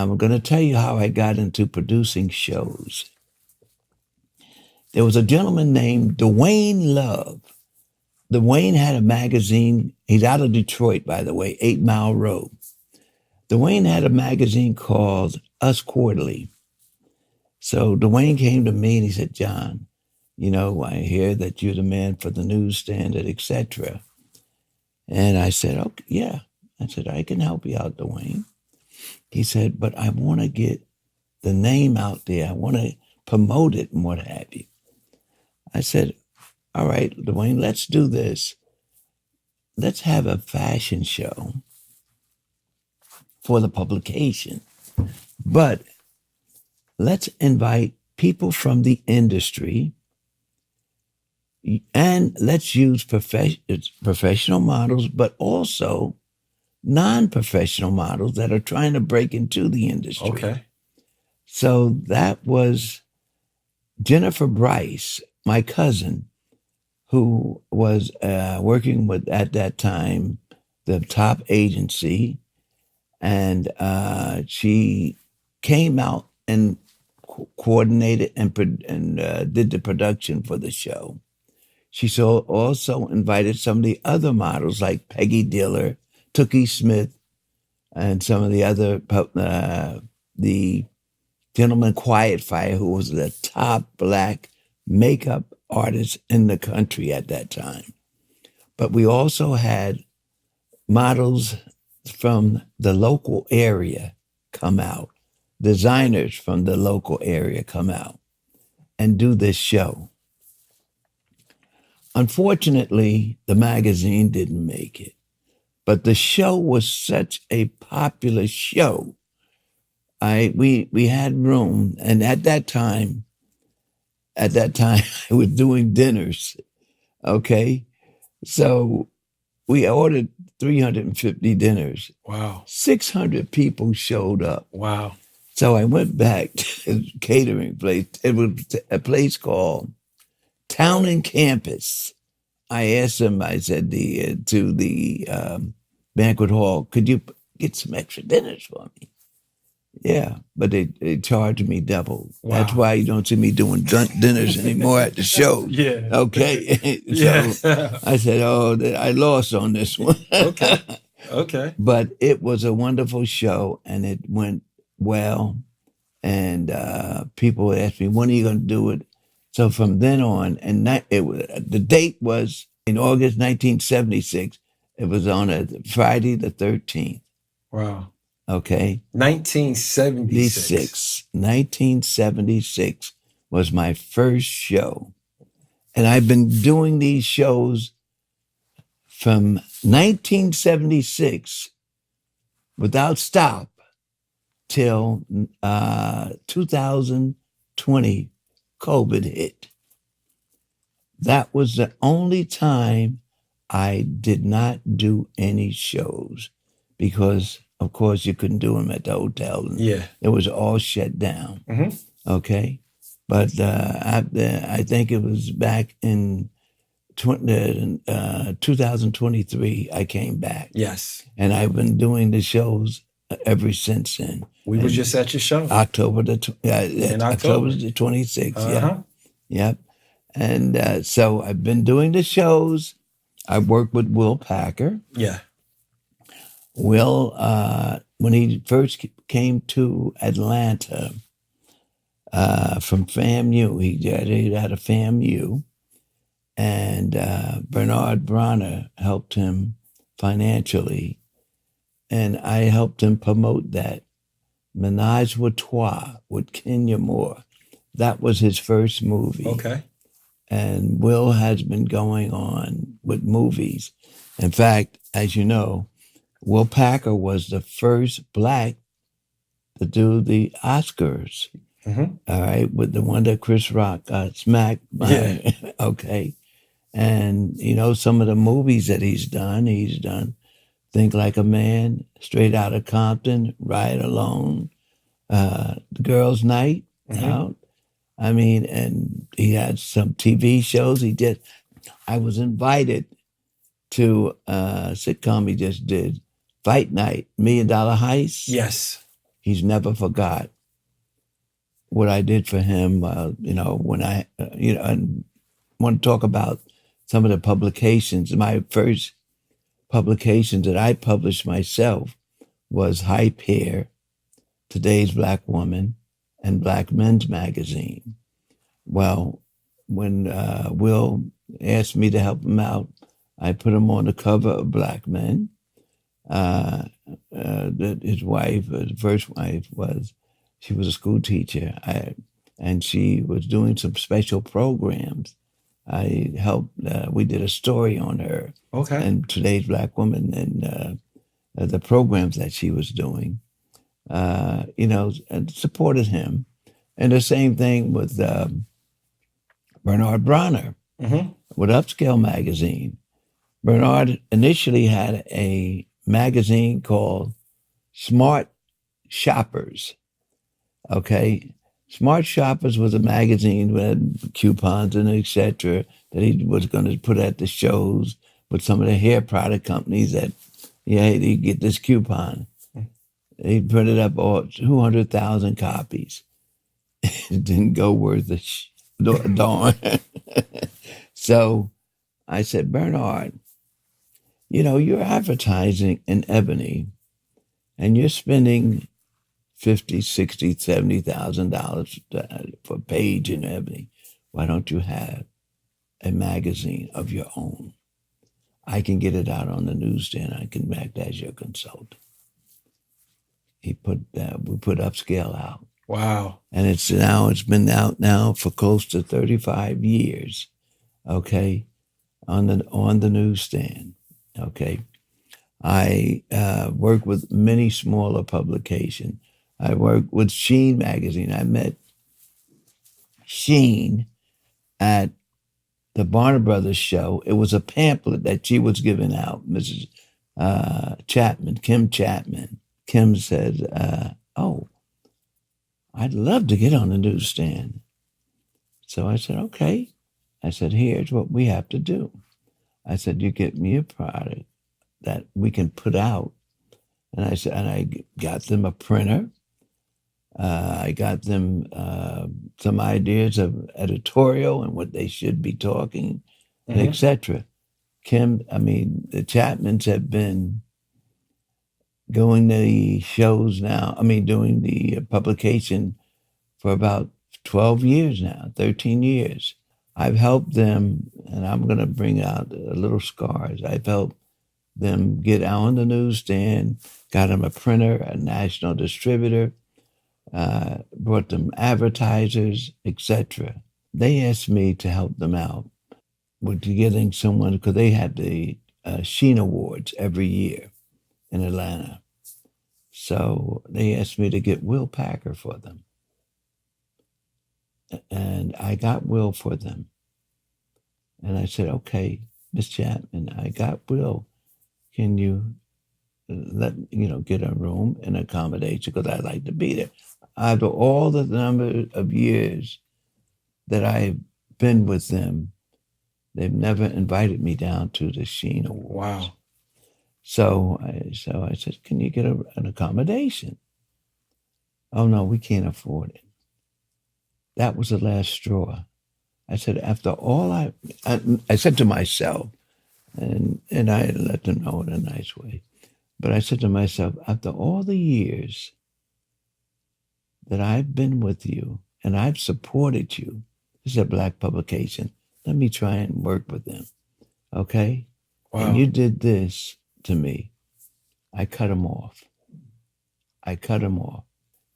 I'm going to tell you how I got into producing shows. There was a gentleman named Dwayne Love. Dwayne had a magazine. He's out of Detroit, by the way, 8 Mile Road. Dwayne had a magazine called Us Quarterly. So Dwayne came to me and he said, John, I hear that you're the man for the newsstand, etc. And I said, okay, yeah. I said, I can help you out, Dwayne. He said, but I want to get the name out there. I want to promote it and what have you. I said, all right, Dwayne, let's do this. Let's have a fashion show for the publication. But let's invite people from the industry and let's use professional models, but also non-professional models that are trying to break into the industry. Okay. So that was Jennifer Bryce, my cousin, who was working with, at that time, the top agency. And she came out and coordinated and did the production for the show. She also invited some of the other models like Peggy Diller, Tookie Smith, and some of the other, the gentleman Quiet Fire, who was the top Black makeup artist in the country at that time. But we also had models from the local area come out, designers from the local area come out and do this show. Unfortunately, the magazine didn't make it, but the show was such a popular show. We had room, and at that time, I was doing dinners, okay? So we ordered 350 dinners. Wow. 600 people showed up. Wow. So I went back to the catering place. It was a place called Town and Campus. I asked them, I said to the banquet hall, could you get some extra dinners for me? Yeah, but they charged me double. Wow. That's why you don't see me doing dinners anymore at the show. Yeah. Okay. So I said, I lost on this one. Okay. But it was a wonderful show, and it went well. And people asked me, when are you going to do it? So from then on, and the date was in August 1976. It was on a Friday the 13th. Wow. Okay. 1976. 1976 was my first show. And I've been doing these shows from 1976 without stop till 2020, COVID hit. That was the only time I did not do any shows because, of course, you couldn't do them at the hotel. And it was all shut down. Mm-hmm. Okay. But I think it was back in 2023 I came back. Yes. And I've been doing the shows ever since then. We were just at your show. October the 26th. Uh-huh. Yep. And so I've been doing the shows. I worked with Will Packer. Yeah. Will, when he first came to Atlanta from FAMU, he had a FAMU, and Bernard Bronner helped him financially, and I helped him promote that. Menage with Trois with Kenya Moore. That was his first movie. Okay. And Will has been going on with movies. In fact, as you know, Will Packer was the first Black to do the Oscars. Mm-hmm. All right, with the one that Chris Rock got smacked by. Yeah. Okay. And, some of the movies that he's done Think Like a Man, Straight Outta Compton, Ride Alone, The Girls' Night Out. I mean, and he had some TV shows he did. I was invited to a sitcom he just did, Fight Night, $1 Million Heist. Yes. he's never forgot what I did for him. When I want to talk about some of the publications. My first publications that I published myself was Hype Hair, Today's Black Woman, and Black Men's Magazine. Well, when Will asked me to help him out, I put him on the cover of Black Men. His wife, his first wife, she was a school teacher, and she was doing some special programs. I helped. We did a story on her and Today's Black Woman and the programs that she was doing. And supported him. And the same thing with Bernard Bronner with Upscale Magazine. Bernard initially had a magazine called Smart Shoppers. Okay. Smart Shoppers was a magazine with coupons and etc. that he was going to put at the shows with some of the hair product companies that, you get this coupon. He printed up all 200,000 copies. It didn't go worth a darn. So I said, Bernard, you're advertising in Ebony and you're spending $50,000, $60,000, $70,000 for a page in Ebony. Why don't you have a magazine of your own? I can get it out on the newsstand. I can act as your consultant. We put Upscale out. Wow. And it's been out now for close to 35 years. Okay. On the newsstand. Okay. I work with many smaller publications. I work with Sheen magazine. I met Sheen at the Barner Brothers show. It was a pamphlet that she was giving out, Mrs. Chapman, Kim Chapman. Kim said, I'd love to get on the newsstand. So I said, okay. I said, here's what we have to do. I said, you get me a product that we can put out. And I got them a printer. I got them some ideas of editorial and what they should be talking, and etc. The Chapmans have been going to the shows now. Doing the publication for about 12 years now, 13 years. I've helped them, and I'm going to bring out a little scars. I've helped them get out on the newsstand, got them a printer, a national distributor, brought them advertisers, etc. They asked me to help them out with getting someone, because they had the Sheen Awards every year in Atlanta. So they asked me to get Will Packer for them. And I got Will for them. And I said, okay, Miss Chapman, I got Will. Can you get a room and accommodation, because I'd like to be there. After all the number of years that I've been with them, they've never invited me down to the Sheen Awards. Wow. So I said, can you get an accommodation? Oh, no, we can't afford it. That was the last straw. I said, after all I said to myself, and I let them know in a nice way, but I said to myself, after all the years that I've been with you and I've supported you, this is a Black publication, let me try and work with them, okay? Wow. And you did this to me. I cut them off.